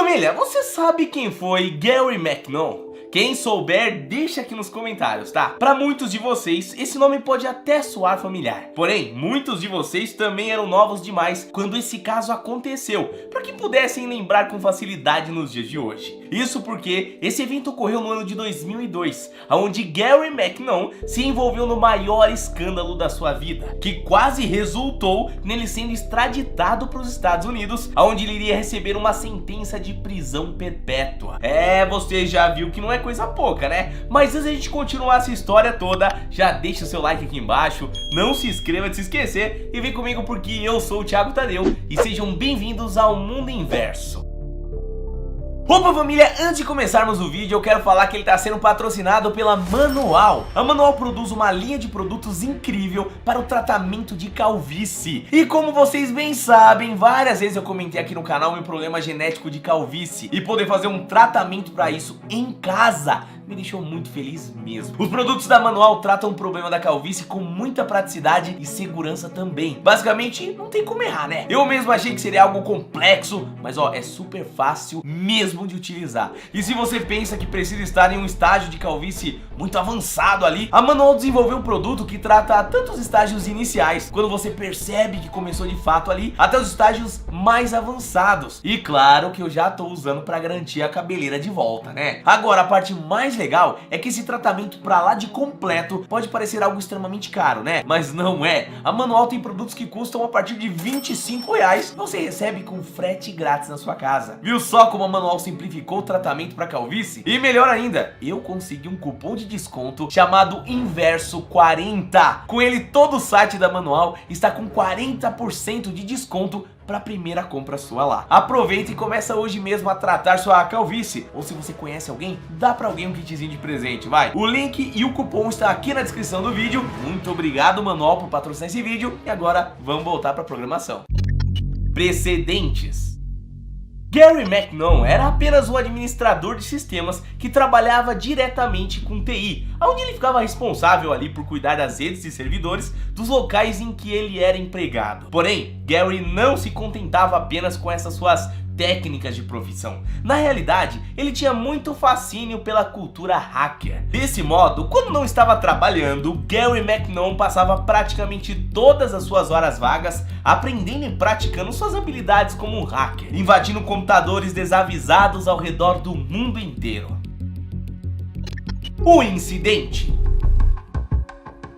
Família, você sabe quem foi Gary McKnowne? Quem souber, deixa aqui nos comentários, tá? Para muitos de vocês, esse nome pode até soar familiar. Porém, muitos de vocês também eram novos demais quando esse caso aconteceu, para que pudessem lembrar com facilidade nos dias de hoje. Isso porque esse evento ocorreu no ano de 2002, onde Gary McKnowne se envolveu no maior escândalo da sua vida, que quase resultou nele sendo extraditado para os Estados Unidos, onde ele iria receber uma sentença de prisão perpétua. Você já viu que não é coisa pouca, né? Mas antes de a gente continuar essa história toda, já deixa o seu like aqui embaixo, não se inscreva de se esquecer e vem comigo porque eu sou o Thiago Tadeu e sejam bem-vindos ao Mundo Inverso. Opa família, antes de começarmos o vídeo eu quero falar que ele está sendo patrocinado pela Manual. A Manual produz uma linha de produtos incrível para o tratamento de calvície. E como vocês bem sabem, várias vezes eu comentei aqui no canal meu problema genético de calvície. E poder fazer um tratamento para isso em casa me deixou muito feliz mesmo. Os produtos da Manual tratam o problema da calvície com muita praticidade e segurança também. Basicamente, não tem como errar, né? Eu mesmo achei que seria algo complexo, mas ó, é super fácil mesmo de utilizar. E se você pensa que precisa estar em um estágio de calvície muito avançado ali, a Manual desenvolveu um produto que trata tanto os estágios iniciais, quando você percebe que começou de fato ali, até os estágios mais avançados. E claro que eu já tô usando para garantir a cabeleira de volta, né? Agora, a parte mais legal é que esse tratamento pra lá de completo pode parecer algo extremamente caro, né? Mas não é. A Manual tem produtos que custam a partir de R$25 e você recebe com frete grátis na sua casa. Viu só como a Manual simplificou o tratamento pra calvície? E melhor ainda, eu consegui um cupom de desconto chamado Inverso 40. Com ele todo o site da Manual está com 40% de desconto para a primeira compra sua lá. Aproveita e começa hoje mesmo a tratar sua calvície. Ou se você conhece alguém, dá para alguém um kitzinho de presente, vai. O link e o cupom está aqui na descrição do vídeo. Muito obrigado, Manual, por patrocinar esse vídeo. E agora, vamos voltar para a programação. Precedentes. Gary McKnowne era apenas um administrador de sistemas que trabalhava diretamente com TI, onde ele ficava responsável ali por cuidar das redes e servidores dos locais em que ele era empregado. Porém, Gary não se contentava apenas com essas suas técnicas de profissão. Na realidade, ele tinha muito fascínio pela cultura hacker. Desse modo, quando não estava trabalhando, Gary McKnowne passava praticamente todas as suas horas vagas aprendendo e praticando suas habilidades como um hacker, invadindo computadores desavisados ao redor do mundo inteiro. O incidente.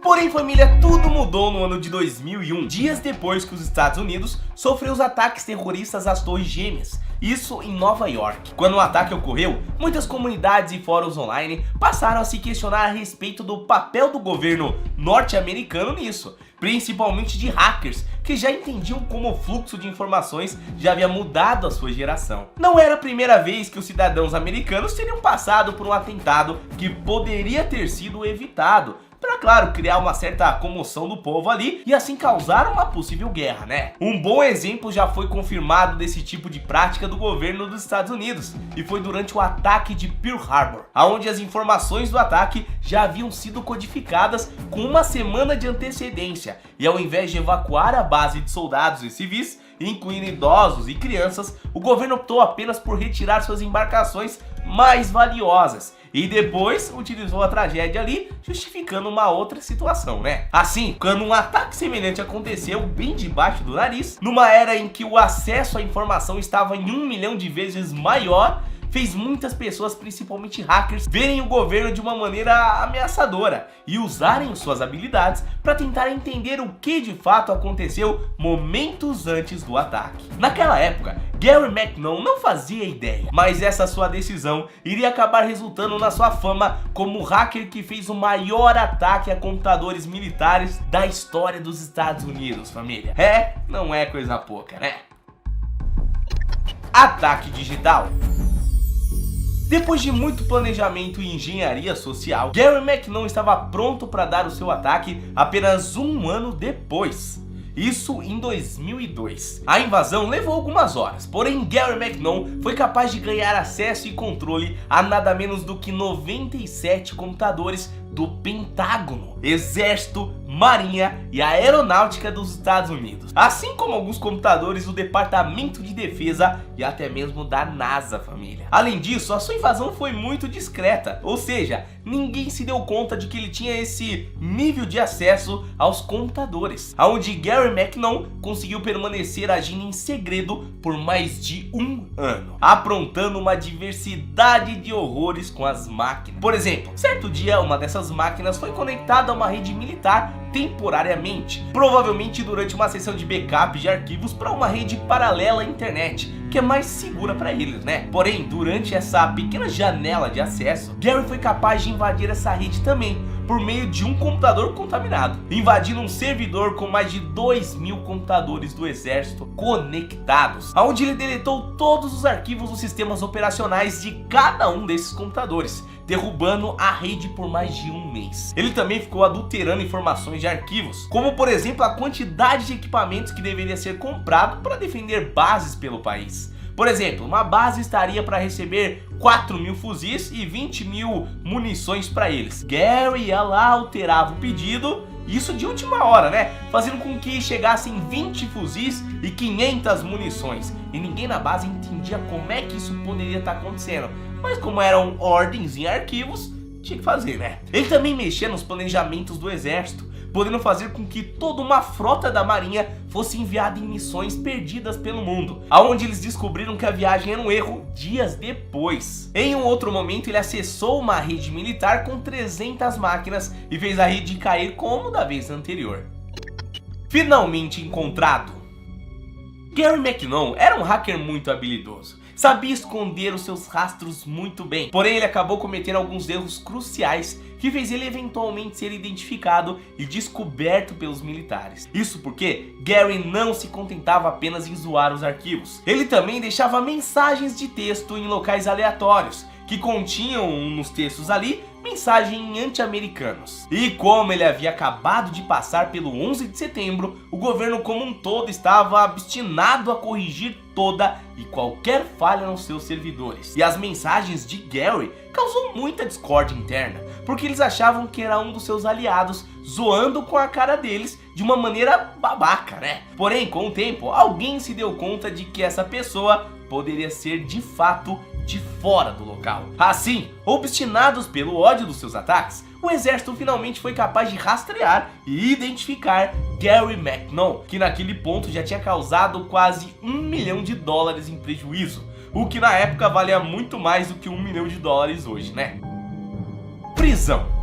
Porém, família, tudo mudou no ano de 2001, dias depois que os Estados Unidos sofreu os ataques terroristas às Torres Gêmeas, isso em Nova York. Quando o ataque ocorreu, muitas comunidades e fóruns online passaram a se questionar a respeito do papel do governo norte-americano nisso, principalmente de hackers que já entendiam como o fluxo de informações já havia mudado a sua geração. Não era a primeira vez que os cidadãos americanos teriam passado por um atentado que poderia ter sido evitado, para, claro, criar uma certa comoção do povo ali e assim causar uma possível guerra, né? Um bom exemplo já foi confirmado desse tipo de prática do governo dos Estados Unidos e foi durante o ataque de Pearl Harbor, onde as informações do ataque já haviam sido codificadas com uma semana de antecedência e ao invés de evacuar a base de soldados e civis, incluindo idosos e crianças, o governo optou apenas por retirar suas embarcações mais valiosas e depois utilizou a tragédia ali, justificando uma outra situação, né? Assim, quando um ataque semelhante aconteceu bem debaixo do nariz, numa era em que o acesso à informação estava em 1 milhão de vezes maior, fez muitas pessoas, principalmente hackers, verem o governo de uma maneira ameaçadora e usarem suas habilidades para tentar entender o que de fato aconteceu momentos antes do ataque. Naquela época, Gary McKnowne não fazia ideia, mas essa sua decisão iria acabar resultando na sua fama como o hacker que fez o maior ataque a computadores militares da história dos Estados Unidos, família. Não é coisa pouca, né? Ataque digital. Depois de muito planejamento e engenharia social, Gary McKnowne estava pronto para dar o seu ataque apenas um ano depois. Isso em 2002. A invasão levou algumas horas, porém Gary McKnowne foi capaz de ganhar acesso e controle a nada menos do que 97 computadores do Pentágono, Exército, Marinha e Aeronáutica dos Estados Unidos, assim como alguns computadores do Departamento de Defesa e até mesmo da NASA, família. Além disso, a sua invasão foi muito discreta, ou seja, ninguém se deu conta de que ele tinha esse nível de acesso aos computadores, onde Gary McKnowne conseguiu permanecer agindo em segredo por mais de um ano, aprontando uma diversidade de horrores com as máquinas. Por exemplo, certo dia uma dessas máquinas foi conectada a uma rede militar temporariamente, provavelmente durante uma sessão de backup de arquivos para uma rede paralela à internet, que é mais segura para eles, né? Porém, durante essa pequena janela de acesso, Gary foi capaz de invadir essa rede também, por meio de um computador contaminado, invadindo um servidor com mais de 2.000 computadores do exército conectados, onde ele deletou todos os arquivos dos sistemas operacionais de cada um desses computadores, derrubando a rede por mais de um mês. Ele também ficou adulterando informações de arquivos, como por exemplo a quantidade de equipamentos que deveria ser comprado para defender bases pelo país. Por exemplo, uma base estaria para receber 4.000 fuzis e 20.000 munições para eles. Gary ia lá, alterava o pedido, isso de última hora, né? Fazendo com que chegassem 20 fuzis e 500 munições. E ninguém na base entendia como é que isso poderia estar acontecendo. Mas como eram ordens em arquivos, tinha que fazer, né? Ele também mexia nos planejamentos do exército, podendo fazer com que toda uma frota da marinha fosse enviada em missões perdidas pelo mundo, aonde eles descobriram que a viagem era um erro dias depois. Em um outro momento, ele acessou uma rede militar com 300 máquinas e fez a rede cair como da vez anterior. Finalmente encontrado! Gary McKnowne era um hacker muito habilidoso, sabia esconder os seus rastros muito bem, porém ele acabou cometendo alguns erros cruciais que fez ele eventualmente ser identificado e descoberto pelos militares. Isso porque Gary não se contentava apenas em zoar os arquivos, ele também deixava mensagens de texto em locais aleatórios, que continham nos textos ali mensagem anti-americanos. E como ele havia acabado de passar pelo 11 de setembro, o governo como um todo estava obstinado a corrigir toda e qualquer falha nos seus servidores. E as mensagens de Gary causou muita discórdia interna, porque eles achavam que era um dos seus aliados zoando com a cara deles de uma maneira babaca, né? Porém, com o tempo, alguém se deu conta de que essa pessoa poderia ser de fato de fora do local. Assim, obstinados pelo ódio dos seus ataques, o exército finalmente foi capaz de rastrear e identificar Gary McKnowne, que naquele ponto já tinha causado quase $1 milhão em prejuízo, o que na época valia muito mais do que $1 milhão hoje, né? Prisão.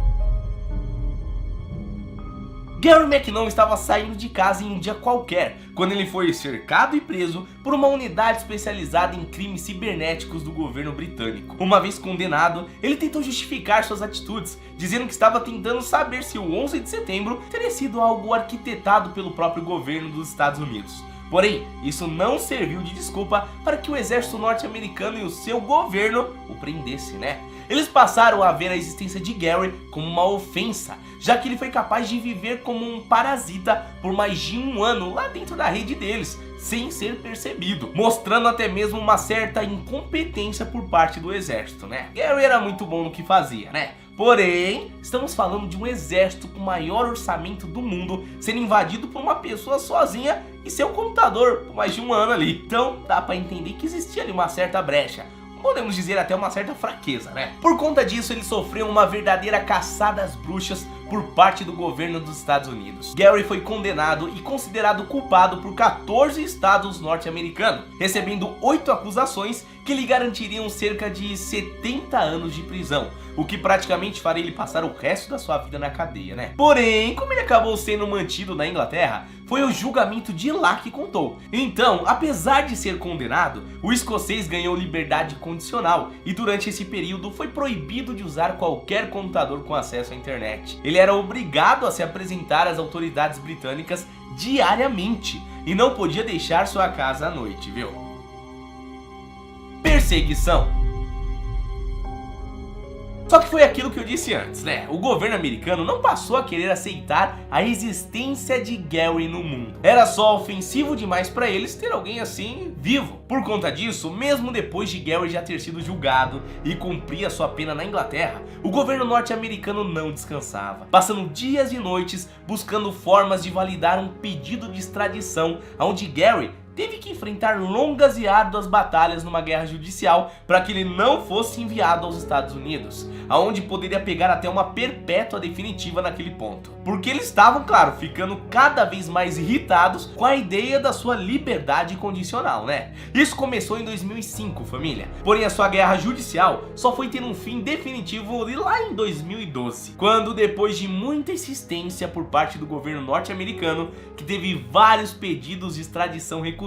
Gary McKnowne estava saindo de casa em um dia qualquer, quando ele foi cercado e preso por uma unidade especializada em crimes cibernéticos do governo britânico. Uma vez condenado, ele tentou justificar suas atitudes, dizendo que estava tentando saber se o 11 de setembro teria sido algo arquitetado pelo próprio governo dos Estados Unidos. Porém, isso não serviu de desculpa para que o exército norte-americano e o seu governo o prendesse, né? Eles passaram a ver a existência de Gary como uma ofensa, já que ele foi capaz de viver como um parasita por mais de um ano lá dentro da rede deles, sem ser percebido, mostrando até mesmo uma certa incompetência por parte do exército, né? Gary era muito bom no que fazia, né? Porém, estamos falando de um exército com o maior orçamento do mundo sendo invadido por uma pessoa sozinha e seu computador por mais de um ano ali. Então dá pra entender que existia ali uma certa brecha, podemos dizer até uma certa fraqueza, né? Por conta disso, ele sofreu uma verdadeira caçada às bruxas por parte do governo dos Estados Unidos. Gary foi condenado e considerado culpado por 14 estados norte-americanos, recebendo 8 acusações que lhe garantiriam cerca de 70 anos de prisão, o que praticamente faria ele passar o resto da sua vida na cadeia, né? Porém, como ele acabou sendo mantido na Inglaterra, foi o julgamento de lá que contou. Então, apesar de ser condenado, o escocês ganhou liberdade condicional e durante esse período foi proibido de usar qualquer computador com acesso à internet. Ele era obrigado a se apresentar às autoridades britânicas diariamente e não podia deixar sua casa à noite, viu? Perseguição. Só que foi aquilo que eu disse antes, né? O governo americano não passou a querer aceitar a existência de Gary no mundo. Era só ofensivo demais pra eles ter alguém assim vivo. Por conta disso, mesmo depois de Gary já ter sido julgado e cumprir a sua pena na Inglaterra, o governo norte-americano não descansava, passando dias e noites buscando formas de validar um pedido de extradição, onde Gary teve que enfrentar longas e árduas batalhas numa guerra judicial para que ele não fosse enviado aos Estados Unidos, aonde poderia pegar até uma perpétua definitiva naquele ponto. Porque eles estavam, claro, ficando cada vez mais irritados com a ideia da sua liberdade condicional, né? Isso começou em 2005, família. Porém, a sua guerra judicial só foi ter um fim definitivo lá em 2012, quando, depois de muita insistência por parte do governo norte-americano, que teve vários pedidos de extradição recusados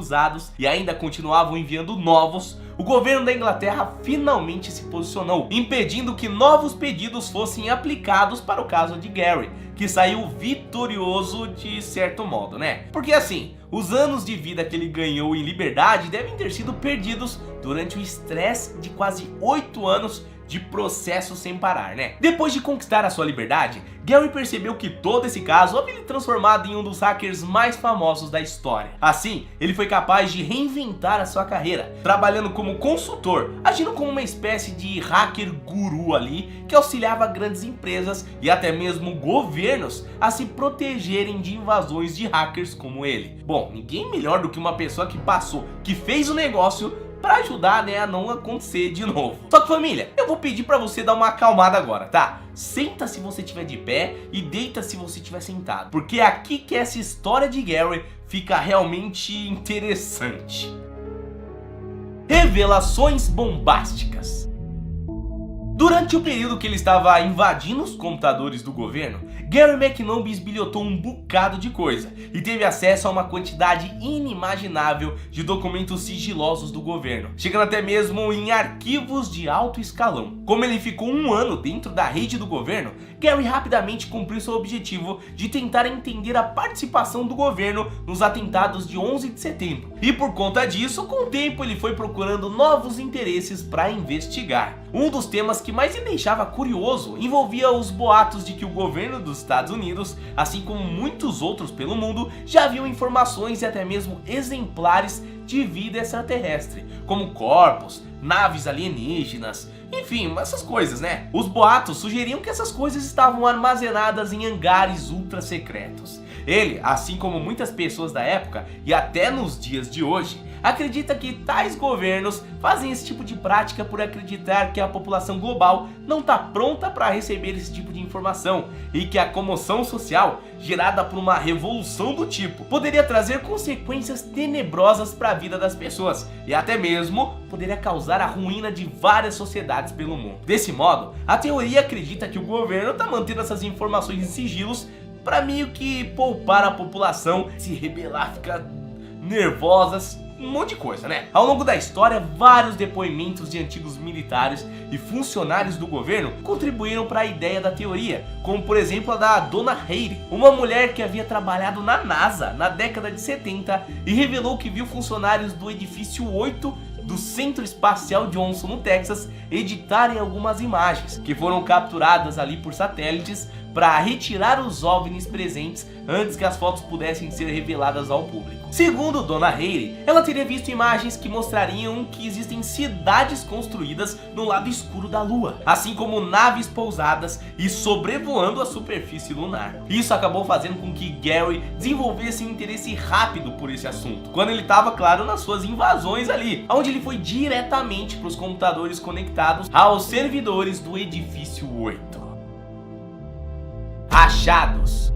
e ainda continuavam enviando novos, o governo da Inglaterra finalmente se posicionou, impedindo que novos pedidos fossem aplicados para o caso de Gary, que saiu vitorioso de certo modo, né? Porque assim, os anos de vida que ele ganhou em liberdade devem ter sido perdidos durante o estresse de quase 8 anos de processo sem parar, né? Depois de conquistar a sua liberdade, Gary percebeu que todo esse caso havia lhe transformado em um dos hackers mais famosos da história. Assim, ele foi capaz de reinventar a sua carreira, trabalhando como consultor, agindo como uma espécie de hacker guru ali, que auxiliava grandes empresas e até mesmo governos a se protegerem de invasões de hackers como ele. Bom, ninguém melhor do que uma pessoa que fez o negócio para ajudar, né, a não acontecer de novo. Só que, família, eu vou pedir para você dar uma acalmada agora, tá? Senta se você estiver de pé e deita se você estiver sentado, porque é aqui que essa história de Gary fica realmente interessante. Revelações bombásticas. Durante o período que ele estava invadindo os computadores do governo, Gary McNown bisbilhotou um bocado de coisa e teve acesso a uma quantidade inimaginável de documentos sigilosos do governo, chegando até mesmo em arquivos de alto escalão. Como ele ficou um ano dentro da rede do governo, Gary rapidamente cumpriu seu objetivo de tentar entender a participação do governo nos atentados de 11 de setembro. E por conta disso, com o tempo ele foi procurando novos interesses para investigar. Um dos temas que mais lhe deixava curioso envolvia os boatos de que o governo dos Estados Unidos, assim como muitos outros pelo mundo, já haviam informações e até mesmo exemplares de vida extraterrestre, como corpos, naves alienígenas, enfim, essas coisas, né? Os boatos sugeriam que essas coisas estavam armazenadas em hangares ultra secretos. Ele, assim como muitas pessoas da época e até nos dias de hoje, acredita que tais governos fazem esse tipo de prática por acreditar que a população global não está pronta para receber esse tipo de informação e que a comoção social gerada por uma revolução do tipo poderia trazer consequências tenebrosas para a vida das pessoas e até mesmo poderia causar a ruína de várias sociedades pelo mundo. Desse modo, a teoria acredita que o governo está mantendo essas informações em sigilos para meio que poupar a população, se rebelar, ficar nervosas, um monte de coisa, né? Ao longo da história, vários depoimentos de antigos militares e funcionários do governo contribuíram para a ideia da teoria, como por exemplo a da Donna Hayley, uma mulher que havia trabalhado na NASA na década de 70 e revelou que viu funcionários do edifício 8 do Centro Espacial Johnson, no Texas, editarem algumas imagens que foram capturadas ali por satélites para retirar os OVNIs presentes antes que as fotos pudessem ser reveladas ao público. Segundo Donna Hayley, ela teria visto imagens que mostrariam que existem cidades construídas no lado escuro da Lua, assim como naves pousadas e sobrevoando a superfície lunar. Isso acabou fazendo com que Gary desenvolvesse um interesse rápido por esse assunto, quando ele estava, claro, nas suas invasões ali, onde ele foi diretamente para os computadores conectados aos servidores do edifício 8. Achados.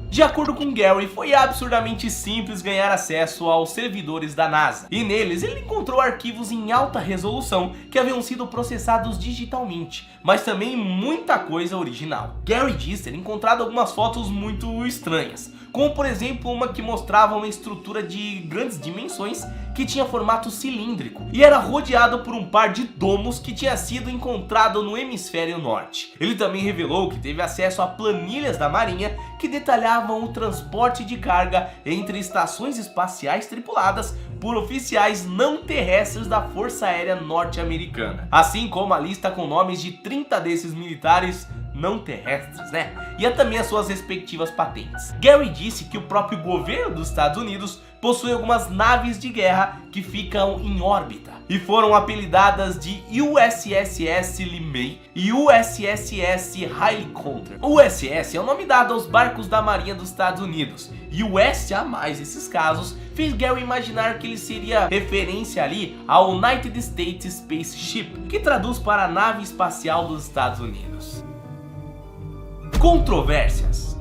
De acordo com Gary, foi absurdamente simples ganhar acesso aos servidores da NASA, e neles ele encontrou arquivos em alta resolução que haviam sido processados digitalmente, mas também muita coisa original. Gary diz ter encontrado algumas fotos muito estranhas, como por exemplo uma que mostrava uma estrutura de grandes dimensões que tinha formato cilíndrico e era rodeado por um par de domos que tinha sido encontrado no hemisfério norte. Ele também revelou que teve acesso a planilhas da marinha que detalhavam o transporte de carga entre estações espaciais tripuladas por oficiais não terrestres da Força Aérea Norte-Americana, assim como a lista com nomes de 30 desses militares não terrestres, né? E também as suas respectivas patentes. Gary disse que o próprio governo dos Estados Unidos possui algumas naves de guerra que ficam em órbita e foram apelidadas de USS Lee May e USS Helicopter. O USS é o nome dado aos barcos da Marinha dos Estados Unidos e o S a mais esses casos fez Gary imaginar que ele seria referência ali ao United States Spaceship, que traduz para nave espacial dos Estados Unidos. Controvérsias.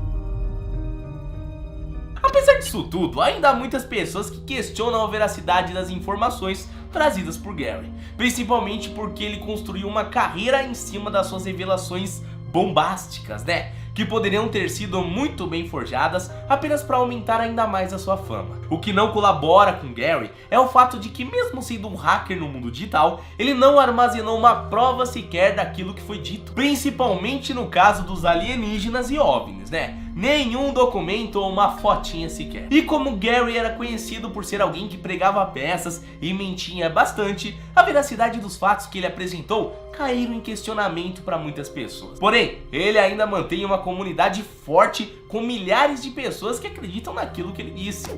Apesar disso tudo, ainda há muitas pessoas que questionam a veracidade das informações trazidas por Gary, principalmente porque ele construiu uma carreira em cima das suas revelações bombásticas, né? Que poderiam ter sido muito bem forjadas apenas para aumentar ainda mais a sua fama. O que não colabora com Gary é o fato de que, mesmo sendo um hacker no mundo digital, ele não armazenou uma prova sequer daquilo que foi dito, principalmente no caso dos alienígenas e OVNIs, né? Nenhum documento ou uma fotinha sequer. E como Gary era conhecido por ser alguém que pregava peças e mentia bastante, a veracidade dos fatos que ele apresentou caíram em questionamento para muitas pessoas. Porém, ele ainda mantém uma comunidade forte com milhares de pessoas que acreditam naquilo que ele disse.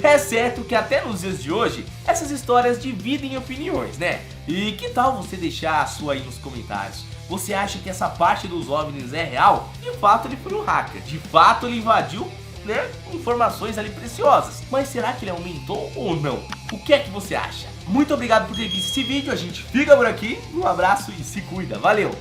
É certo que até nos dias de hoje, essas histórias dividem opiniões, né? E que tal você deixar a sua aí nos comentários? Você acha que essa parte dos OVNIs é real? De fato ele foi um hacker, de fato ele invadiu, né, informações ali preciosas. Mas será que ele aumentou ou não? O que é que você acha? Muito obrigado por ter visto esse vídeo, a gente fica por aqui, um abraço e se cuida, valeu!